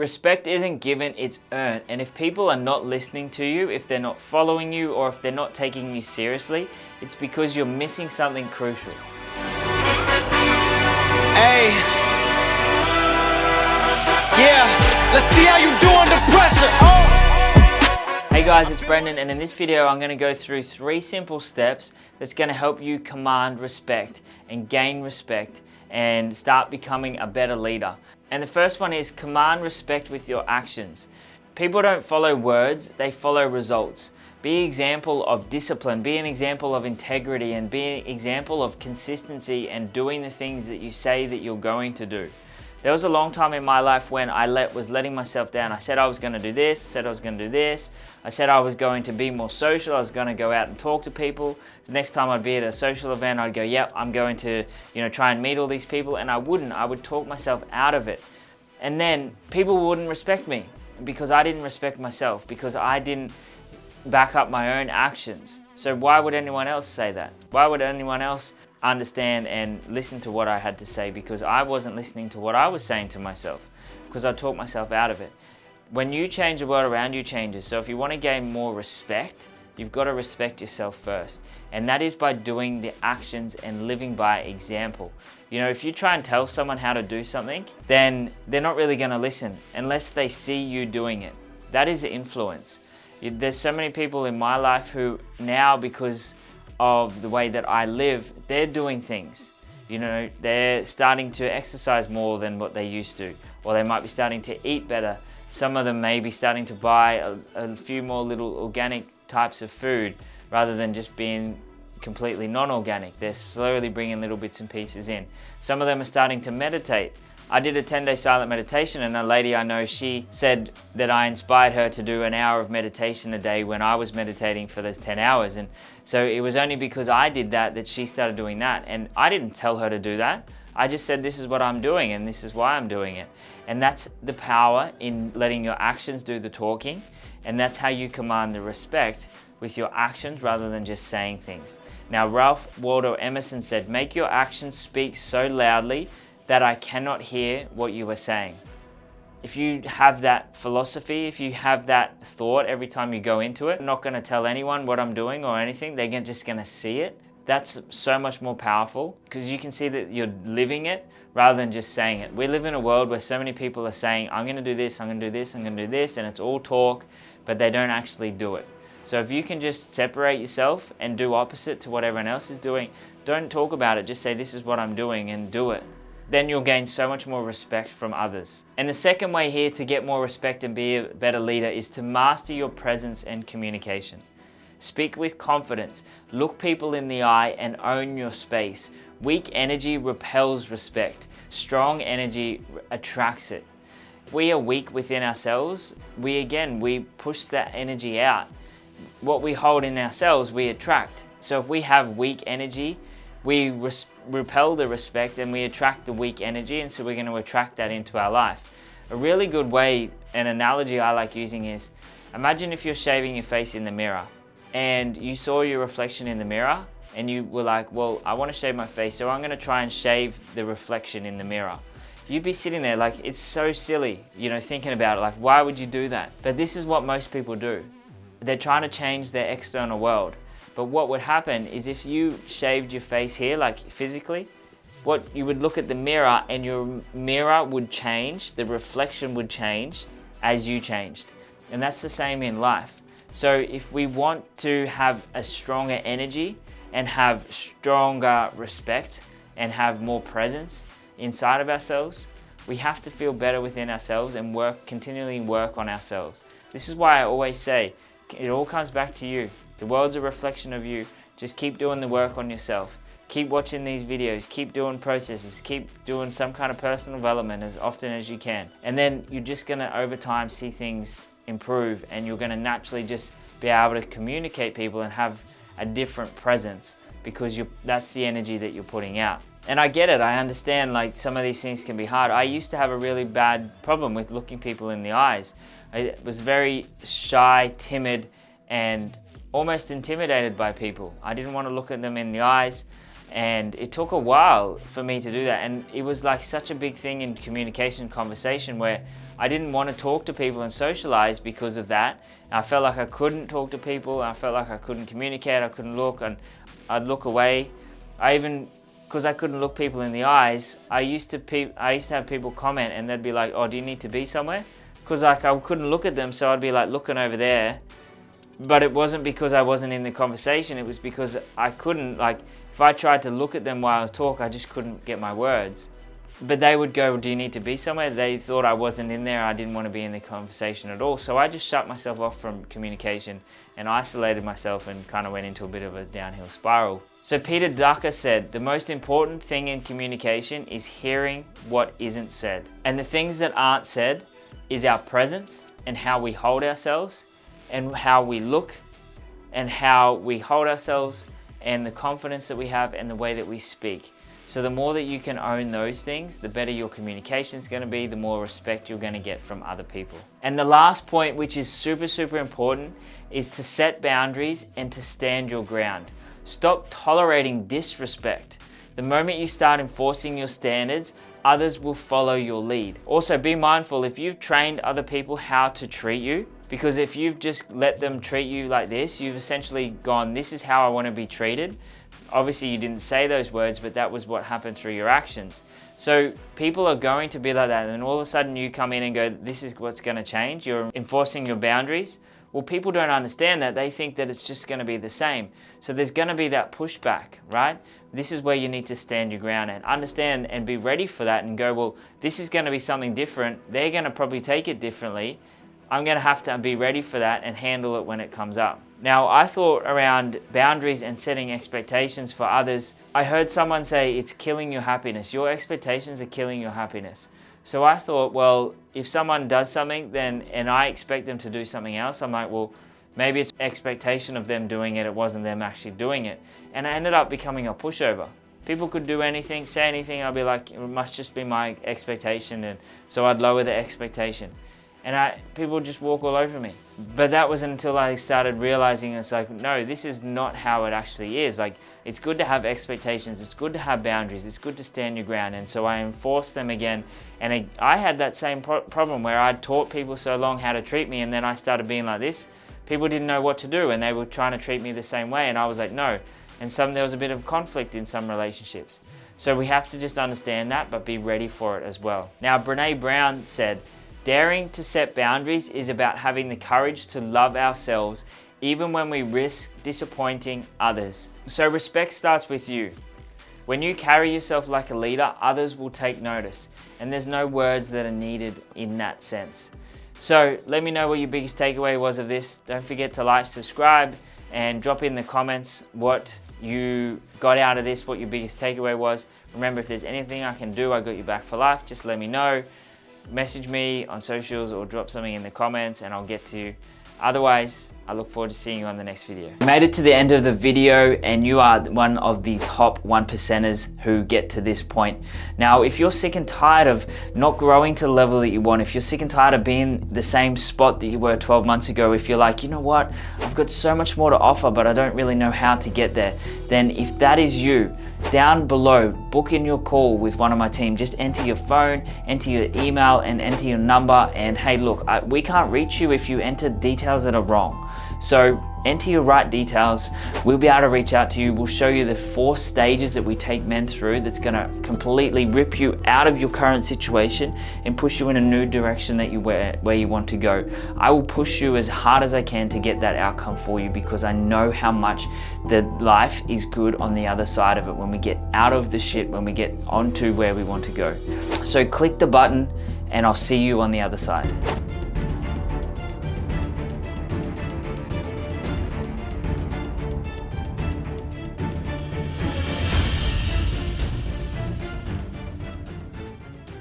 Respect isn't given, it's earned. And if people are not listening to you, if they're not following you, or if they're not taking you seriously, it's because you're missing something crucial. Hey. Yeah, let's see how you do under pressure. Oh. Hey guys, it's Brendan, and in this video I'm going to go through 3 simple steps that's going to help you command respect and gain respect and start becoming a better leader. And the first one is command respect with your actions. People don't follow words, they follow results. Be an example of discipline, be an example of integrity, and be an example of consistency and doing the things that you say that you're going to do. There was a long time in my life when I was letting myself down. I said I was going to do this, said I was going to do this. I said I was going to be more social, I was going to go out and talk to people. The next time I'd be at a social event, I'd go, yep, I'm going to try and meet all these people, and I would talk myself out of it. And then people wouldn't respect me because I didn't respect myself, because I didn't back up my own actions. So why would anyone else say that? Why would anyone else understand and listen to what I had to say? Because I wasn't listening to what I was saying to myself, because I talked myself out of it. When you change, the world around you changes. So if you want to gain more respect, you've got to respect yourself first. And that is by doing the actions and living by example. If you try and tell someone how to do something, then they're not really going to listen unless they see you doing it. That is influence. There's so many people in my life who now, because of the way that I live, they're doing things. They're starting to exercise more than what they used to, or they might be starting to eat better. Some of them may be starting to buy a few more little organic types of food rather than just being completely non-organic. They're slowly bringing little bits and pieces in. Some of them are starting to meditate. I did a 10-day silent meditation, and a lady I know, she said that I inspired her to do an hour of meditation a day when I was meditating for those 10 hours. And so it was only because I did that she started doing that. And I didn't tell her to do that. I just said, this is what I'm doing and this is why I'm doing it. And that's the power in letting your actions do the talking. And that's how you command the respect, with your actions rather than just saying things. Now, Ralph Waldo Emerson said, make your actions speak so loudly that I cannot hear what you are saying. If you have that philosophy, if you have that thought every time you go into it, I'm not going to tell anyone what I'm doing or anything, they're just going to see it. That's so much more powerful, because you can see that you're living it rather than just saying it. We live in a world where so many people are saying, I'm going to do this, I'm going to do this, I'm going to do this, and it's all talk, but they don't actually do it. So if you can just separate yourself and do opposite to what everyone else is doing, don't talk about it, just say this is what I'm doing and do it. Then you'll gain so much more respect from others. And the second way here to get more respect and be a better leader is to master your presence and communication. Speak with confidence, look people in the eye, and own your space. Weak energy repels respect. Strong energy attracts it. If we are weak within ourselves, we push that energy out. What we hold in ourselves, we attract. So if we have weak energy, we repel the respect and we attract the weak energy, and so we're going to attract that into our life. A really good way, an analogy I like using is, imagine if you're shaving your face in the mirror and you saw your reflection in the mirror and you were like, well, I want to shave my face, so I'm going to try and shave the reflection in the mirror. You'd be sitting there like, it's so silly, thinking about it, like, why would you do that? But this is what most people do. They're trying to change their external world. But what would happen is, if you shaved your face here, like physically, what you would look at the mirror, and your mirror would change, the reflection would change as you changed. And that's the same in life. So if we want to have a stronger energy and have stronger respect and have more presence inside of ourselves, we have to feel better within ourselves and continually work on ourselves. This is why I always say, it all comes back to you. The world's a reflection of you. Just keep doing the work on yourself. Keep watching these videos, keep doing processes, keep doing some kind of personal development as often as you can. And then you're just gonna, over time, see things improve, and you're gonna naturally just be able to communicate people and have a different presence, because that's the energy that you're putting out. And I get it, I understand, like, some of these things can be hard. I used to have a really bad problem with looking people in the eyes. I was very shy, timid, and almost intimidated by people. I didn't want to look at them in the eyes. And it took a while for me to do that. And it was like such a big thing in communication conversation where I didn't want to talk to people and socialize because of that. I felt like I couldn't talk to people. I felt like I couldn't communicate. I couldn't look, and I'd look away. Because I couldn't look people in the eyes, I used to have people comment and they'd be like, oh, do you need to be somewhere? Because like I couldn't look at them, so I'd be like looking over there. But it wasn't because I wasn't in the conversation, it was because I couldn't, like, if I tried to look at them while I was talking, I just couldn't get my words. But they would go, do you need to be somewhere? They thought I wasn't in there, I didn't want to be in the conversation at all. So I just shut myself off from communication and isolated myself and kind of went into a bit of a downhill spiral. So Peter Drucker said, the most important thing in communication is hearing what isn't said. And the things that aren't said is our presence and how we hold ourselves, and how we look, and how we hold ourselves, and the confidence that we have, and the way that we speak. So the more that you can own those things, the better your communication is going to be, the more respect you're going to get from other people. And the last point, which is super, super important, is to set boundaries and to stand your ground. Stop tolerating disrespect. The moment you start enforcing your standards, others will follow your lead. Also, be mindful if you've trained other people how to treat you, because if you've just let them treat you like this, you've essentially gone, this is how I want to be treated. Obviously you didn't say those words, but that was what happened through your actions. So people are going to be like that, and all of a sudden you come in and go, this is what's going to change. You're enforcing your boundaries. Well, people don't understand that. They think that it's just going to be the same. So there's going to be that pushback, right? This is where you need to stand your ground and understand and be ready for that and go, well, this is going to be something different. They're going to probably take it differently. I'm going to have to be ready for that and handle it when it comes up. Now, I thought around boundaries and setting expectations for others, I heard someone say it's killing your happiness. Your expectations are killing your happiness. So I thought, well, if someone does something and I expect them to do something else, I'm like, well, maybe it's expectation of them doing it. It wasn't them actually doing it. And I ended up becoming a pushover. People could do anything, say anything. I'd be like, it must just be my expectation. And so I'd lower the expectation. And people would just walk all over me. But that wasn't until I started realizing it's like, no, this is not how it actually is. Like, it's good to have expectations, it's good to have boundaries, it's good to stand your ground. And so I enforced them again. And I had that same problem where I'd taught people so long how to treat me, and then I started being like this. People didn't know what to do, and they were trying to treat me the same way, and I was like, no. And there was a bit of conflict in some relationships. So we have to just understand that, but be ready for it as well. Now, Brené Brown said, daring to set boundaries is about having the courage to love ourselves even when we risk disappointing others. So respect starts with you. When you carry yourself like a leader, others will take notice, and there's no words that are needed in that sense. So let me know what your biggest takeaway was of this. Don't forget to like, subscribe, and drop in the comments what you got out of this, what your biggest takeaway was. Remember, if there's anything I can do, I got you back for life. Just let me know. Message me on socials or drop something in the comments and I'll get to you. Otherwise, I look forward to seeing you on the next video. You made it to the end of the video and you are one of the top 1%ers who get to this point. Now, if you're sick and tired of not growing to the level that you want, if you're sick and tired of being the same spot that you were 12 months ago, if you're like, you know what, I've got so much more to offer, but I don't really know how to get there, then if that is you, down below, book in your call with one of my team. Just enter your phone, enter your email, and enter your number. And hey, look, we can't reach you if you enter details that are wrong. So enter your right details. We'll be able to reach out to you. We'll show you the 4 stages that we take men through that's going to completely rip you out of your current situation and push you in a new direction that where you want to go. I will push you as hard as I can to get that outcome for you, because I know how much the life is good on the other side of it when we get out of the shit, when we get onto where we want to go. So click the button and I'll see you on the other side.